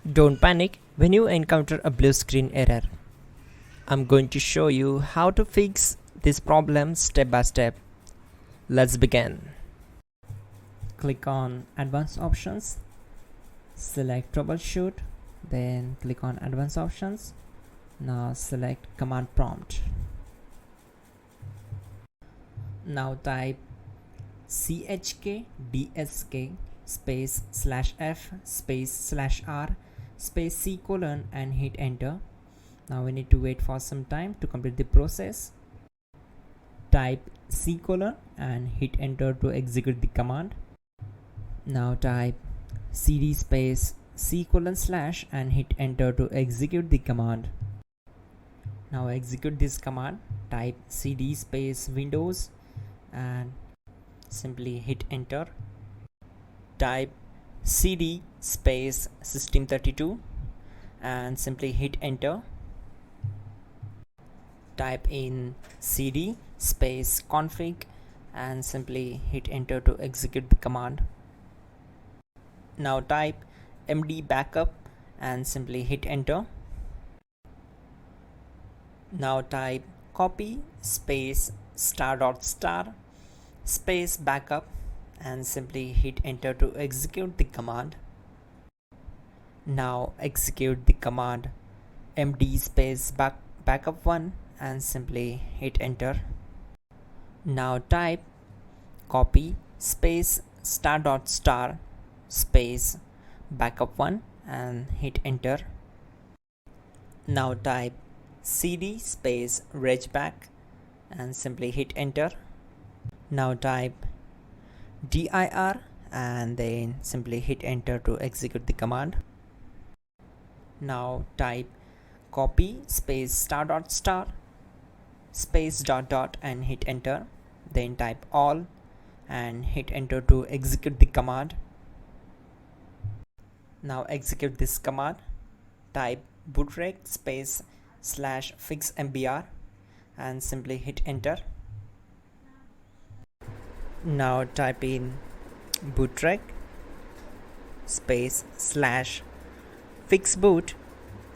Don't panic when you encounter a blue screen error. I'm going to show you how to fix this problem step by step. Let's begin. Click on Advanced Options, select Troubleshoot, then click on Advanced Options. Now select Command Prompt. Now type chkdsk space /f space /r space c colon and hit enter. Now we need to wait for some time to complete the process. Type c colon and hit enter to execute the command. Now type cd space c colon / and hit enter to execute the command. Now execute this command. Type cd space windows and simply hit enter. Type cd space system32 and simply hit enter. Type in cd space config and simply hit enter to execute the command. Now type md backup and simply hit enter. Now type copy space ** space backup and simply hit enter to execute the command. Now execute the command md space backup1 and simply hit enter. Now type copy space ** space backup1 and hit enter. Now type cd space regback and simply hit enter. Now type dir and then simply hit enter to execute the command. Now type copy space ** space .. and hit enter. Then type all and hit enter to execute the command. Now execute this command. Type bootrec space /fixmbr and simply hit enter. Now type in bootrec space /fixboot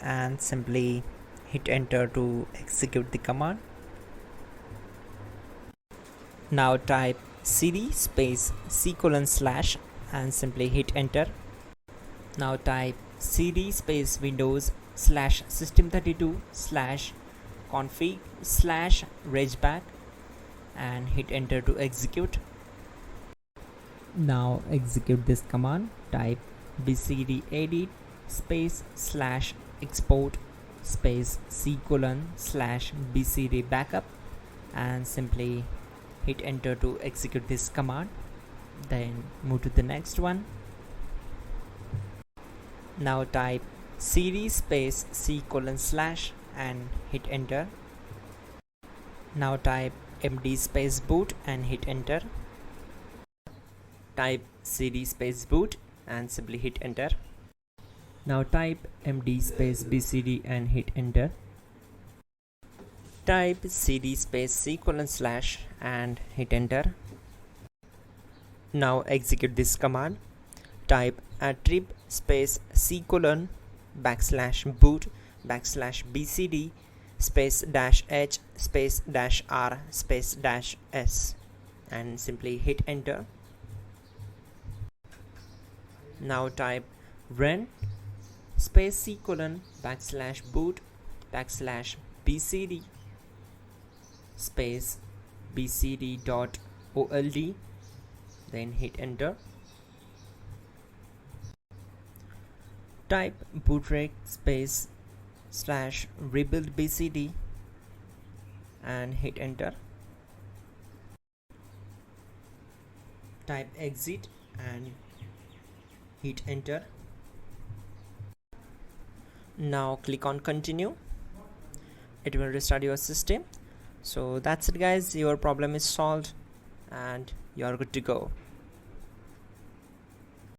and simply hit enter to execute the command. Now type cd space c colon / and simply hit enter. Now type cd space windows /system32 /config /regback and hit enter to execute. Now execute this command. Type bcd edit space /export space c colon /bcd backup and simply hit enter to execute this command. Then move to the next one. Now type cd space c colon / and hit enter. Now type md space boot and hit enter. Type cd space boot and simply hit enter. Now type md space bcd and hit enter. Type cd space c colon / and hit enter. Now execute this command. Type attrib space c colon /boot /bcd space -h space -r space -s and simply hit enter. Now type run space c colon /boot /bcd space bcd.old then hit enter. Type bootrec space /rebuild bcd and hit enter. Type exit and hit enter. Now click on continue. It will restart your system. So that's it guys, your problem is solved and you are good to go.